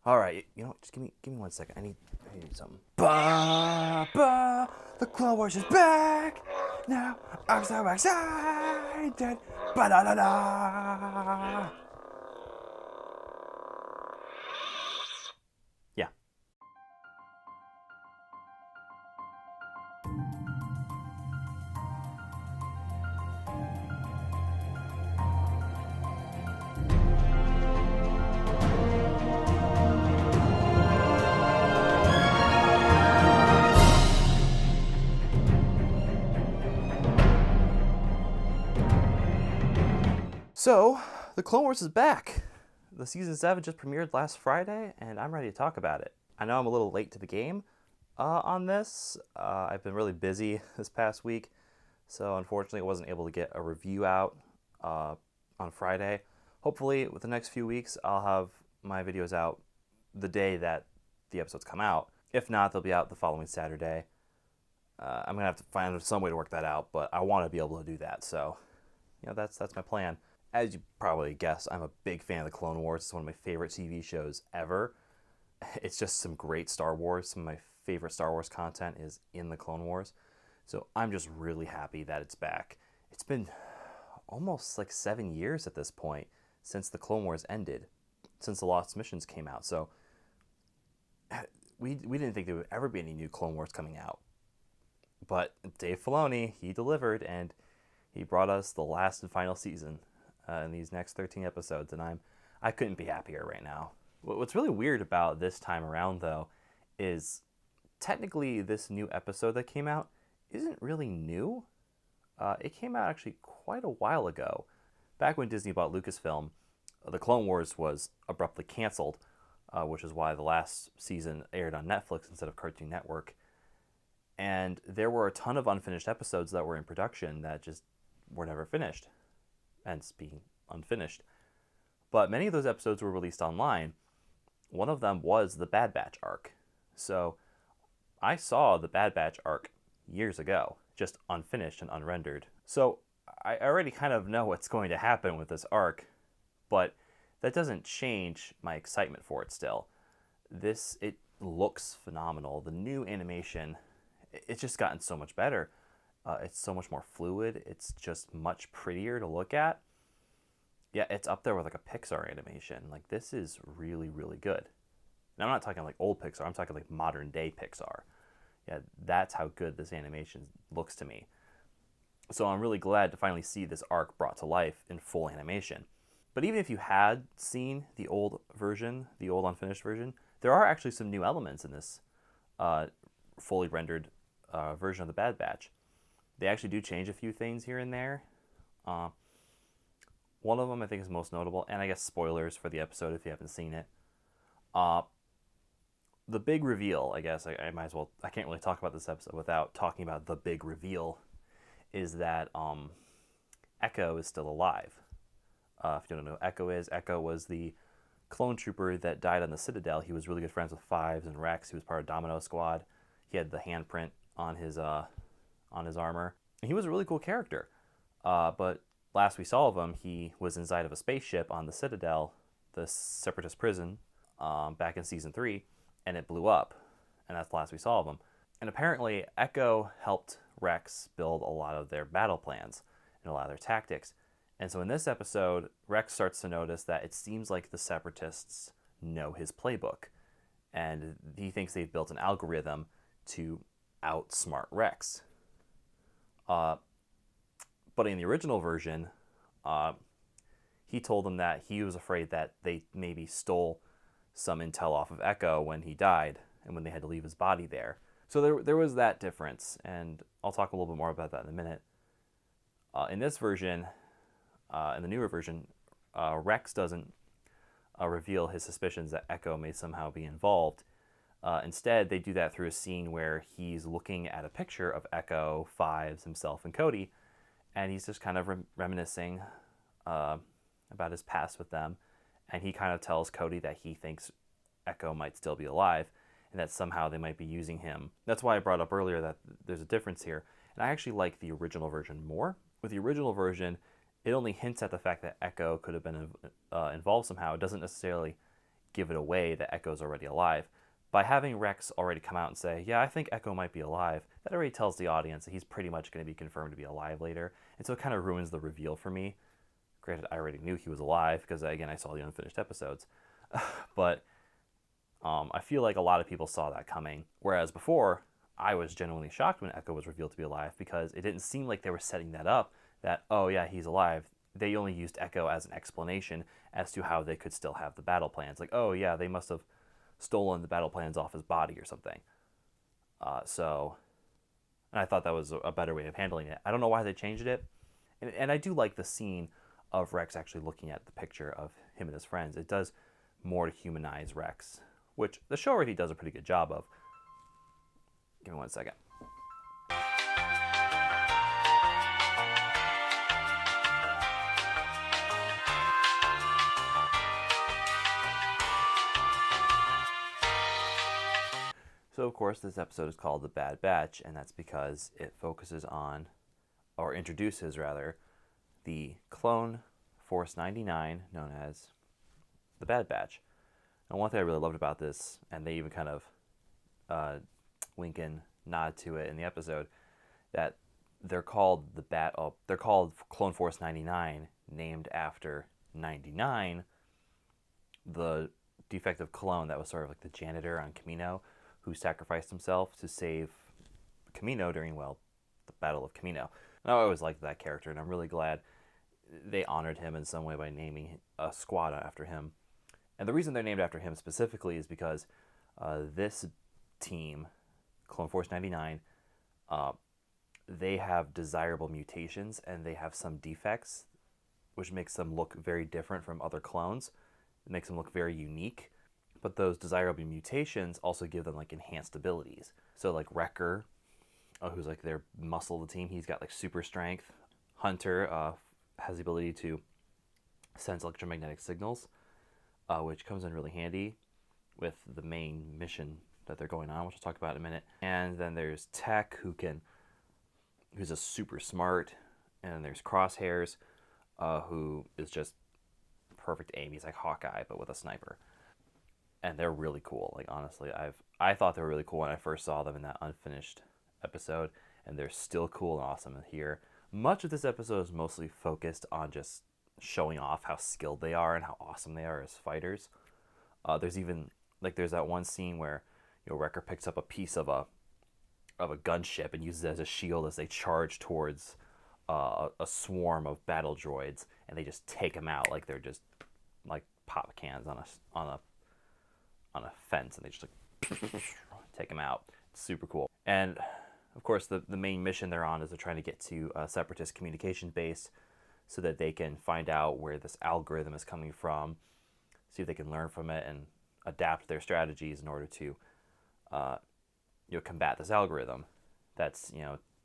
All right, you know what? Just give me 1 second. I need something. Ba ba, the Clone Wars is back. Now I'm so excited. Ba da da da. Yeah. So, the Clone Wars is back. The season 7 just premiered last Friday, and I'm ready to talk about it. I know I'm a little late to the game on this. I've been really busy this past week, so unfortunately, I wasn't able to get a review out on Friday. Hopefully, with the next few weeks, I'll have my videos out the day that the episodes come out. If not, they'll be out the following Saturday. I'm gonna have to find some way to work that out, but I want to be able to do that. So, that's my plan. As you probably guessed, I'm a big fan of the Clone Wars. It's one of my favorite TV shows ever. It's just some great Star Wars. Some of my favorite Star Wars content is in the Clone Wars. So I'm just really happy that it's back. It's been almost like 7 years at this point since the Clone Wars ended, since the Lost Missions came out. So we didn't think there would ever be any new Clone Wars coming out. But Dave Filoni, he delivered, and he brought us the last and final season in these next 13 episodes, and I couldn't be happier right now. What's really weird about this time around, though, is technically this new episode that came out isn't really new. It came out actually quite a while ago. Back when Disney bought Lucasfilm, the Clone Wars was abruptly canceled, which is why the last season aired on Netflix instead of Cartoon Network. And there were a ton of unfinished episodes that were in production that just were never finished, hence being unfinished. But many of those episodes were released online. One of them was the Bad Batch arc. So I saw the Bad Batch arc years ago, just unfinished and unrendered. So I already kind of know what's going to happen with this arc, but that doesn't change my excitement for it still. It looks phenomenal. The new animation, it's just gotten so much better. It's so much more fluid. It's just much prettier to look at. Yeah, it's up there with like a Pixar animation. Like, this is really, really good. And I'm not talking like old Pixar. I'm talking like modern day Pixar. Yeah, that's how good this animation looks to me. So I'm really glad to finally see this arc brought to life in full animation. But even if you had seen the old version, the old unfinished version, there are actually some new elements in this fully rendered version of the Bad Batch. They actually do change a few things here and there. One of them I think is most notable, and I guess spoilers for the episode if you haven't seen it. The big reveal, I guess, I might as well, I can't really talk about this episode without talking about the big reveal, is that Echo is still alive. If you don't know who Echo was the clone trooper that died on the Citadel. He was really good friends with Fives and Rex. He was part of Domino Squad. He had the handprint on his armor. And he was a really cool character. But last we saw of him, he was inside of a spaceship on the Citadel, the Separatist prison, back in Season 3, and it blew up. And that's the last we saw of him. And apparently, Echo helped Rex build a lot of their battle plans and a lot of their tactics. And so in this episode, Rex starts to notice that it seems like the Separatists know his playbook. And he thinks they've built an algorithm to outsmart Rex. But in the original version, he told them that he was afraid that they maybe stole some intel off of Echo when he died and when they had to leave his body there. So there was that difference, and I'll talk a little bit more about that in a minute. In this version, in the newer version, Rex doesn't reveal his suspicions that Echo may somehow be involved. Instead, they do that through a scene where he's looking at a picture of Echo, Fives, himself, and Cody, and he's just kind of reminiscing about his past with them, and he kind of tells Cody that he thinks Echo might still be alive, and that somehow they might be using him. That's why I brought up earlier that there's a difference here, and I actually like the original version more. With the original version, it only hints at the fact that Echo could have been involved somehow. It doesn't necessarily give it away that Echo's already alive. By having Rex already come out and say, yeah, I think Echo might be alive, that already tells the audience that he's pretty much going to be confirmed to be alive later. And so it kind of ruins the reveal for me. Granted, I already knew he was alive because, again, I saw the unfinished episodes. But I feel like a lot of people saw that coming. Whereas before, I was genuinely shocked when Echo was revealed to be alive because it didn't seem like they were setting that up, that, oh yeah, he's alive. They only used Echo as an explanation as to how they could still have the battle plans. Like, oh yeah, they must have stolen the battle plans off his body or something. And I thought that was a better way of handling it. I don't know why they changed it. And I do like the scene of Rex actually looking at the picture of him and his friends. It does more to humanize Rex, which the show already does a pretty good job of. Give me 1 second. So, of course, this episode is called The Bad Batch, and that's because it focuses on, or introduces rather, the clone Force 99, known as The Bad Batch. And one thing I really loved about this, and they even kind of wink and nod to it in the episode, that they're called they're called Clone Force 99, named after 99, the defective clone that was sort of like the janitor on Kamino, who sacrificed himself to save Kamino during, well, the Battle of Kamino. And I always liked that character, and I'm really glad they honored him in some way by naming a squad after him. And the reason they're named after him specifically is because this team, Clone Force 99, they have desirable mutations, and they have some defects, which makes them look very different from other clones. It makes them look very unique. But those desirable mutations also give them like enhanced abilities. So like Wrecker, who's like their muscle of the team, he's got like super strength. Hunter has the ability to sense electromagnetic signals, which comes in really handy with the main mission that they're going on, which I'll talk about in a minute. And then there's Tech, who's a super smart, and there's Crosshairs, who is just perfect aim. He's like Hawkeye, but with a sniper. And they're really cool. Like, honestly, I thought they were really cool when I first saw them in that unfinished episode, and they're still cool and awesome here. Much of this episode is mostly focused on just showing off how skilled they are and how awesome they are as fighters. There's even there's that one scene where Wrecker picks up a piece of a gunship and uses it as a shield as they charge towards a swarm of battle droids, and they just take them out like they're just like pop cans on a fence, and they just like take them out. It's super cool. And of course, the main mission they're on is they're trying to get to a separatist communication base so that they can find out where this algorithm is coming from, see if they can learn from it and adapt their strategies in order to combat this algorithm that's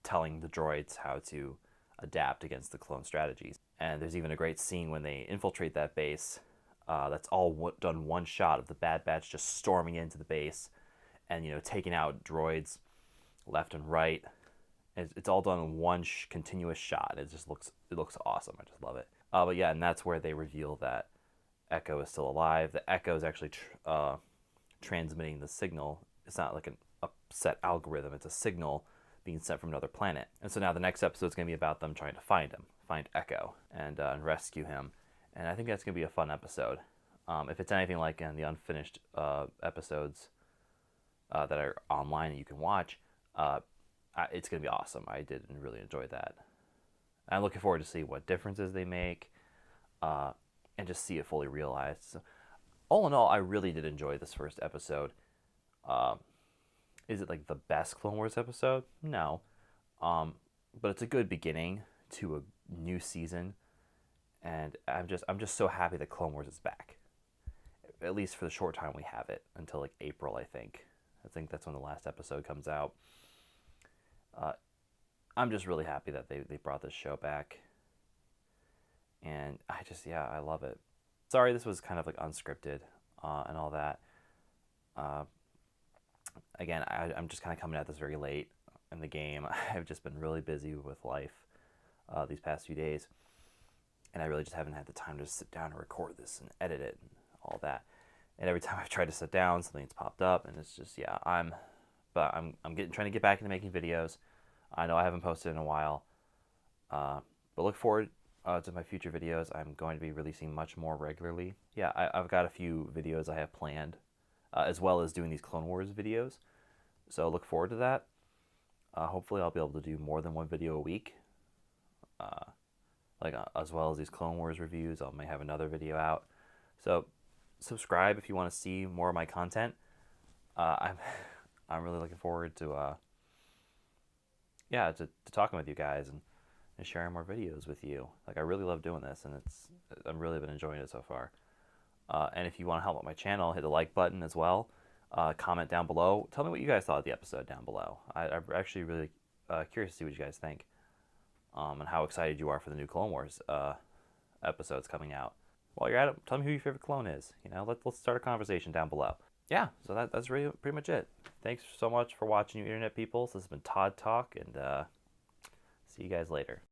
telling the droids how to adapt against the clone strategies. And there's even a great scene when they infiltrate that base. That's all done one shot of the Bad Batch just storming into the base and taking out droids left and right. It's all done in one continuous shot. It looks awesome. I just love it. But yeah, and that's where they reveal that Echo is still alive. The Echo is actually transmitting the signal. It's not like a set algorithm. It's a signal being sent from another planet. And so now the next episode is going to be about them trying to find Echo, and rescue him. And I think that's going to be a fun episode. If it's anything like in the unfinished episodes that are online that you can watch, it's going to be awesome. I did really enjoy that. I'm looking forward to see what differences they make and just see it fully realized. So, all in all, I really did enjoy this first episode. Is it like the best Clone Wars episode? No. But it's a good beginning to a new season. And I'm just so happy that Clone Wars is back. At least for the short time we have it, until like April, I think. I think that's when the last episode comes out. I'm just really happy that they brought this show back. And I love it. Sorry this was kind of like unscripted and all that. Again, I'm just kind of coming at this very late in the game. I've just been really busy with life these past few days. And I really just haven't had the time to sit down and record this and edit it and all that. and every time I've tried to sit down, something's popped up, and it's just, yeah, I'm trying to get back into making videos. I know I haven't posted in a while, but look forward to my future videos. I'm going to be releasing much more regularly. Yeah, I've got a few videos I have planned, as well as doing these Clone Wars videos. So look forward to that. Hopefully I'll be able to do more than one video a week. As well as these Clone Wars reviews, I may have another video out. So subscribe if you want to see more of my content. I'm really looking forward to to talking with you guys and sharing more videos with you. Like, I really love doing this, and I've really been enjoying it so far. And if you want to help out my channel, hit the like button as well. Comment down below. Tell me what you guys thought of the episode down below. I'm actually really curious to see what you guys think, and how excited you are for the new Clone Wars episodes coming out. While you're at it, tell me who your favorite clone is. You know, let's start a conversation down below. Yeah, so that's really pretty much it. Thanks so much for watching, you internet people. This has been Todd Talk, and see you guys later.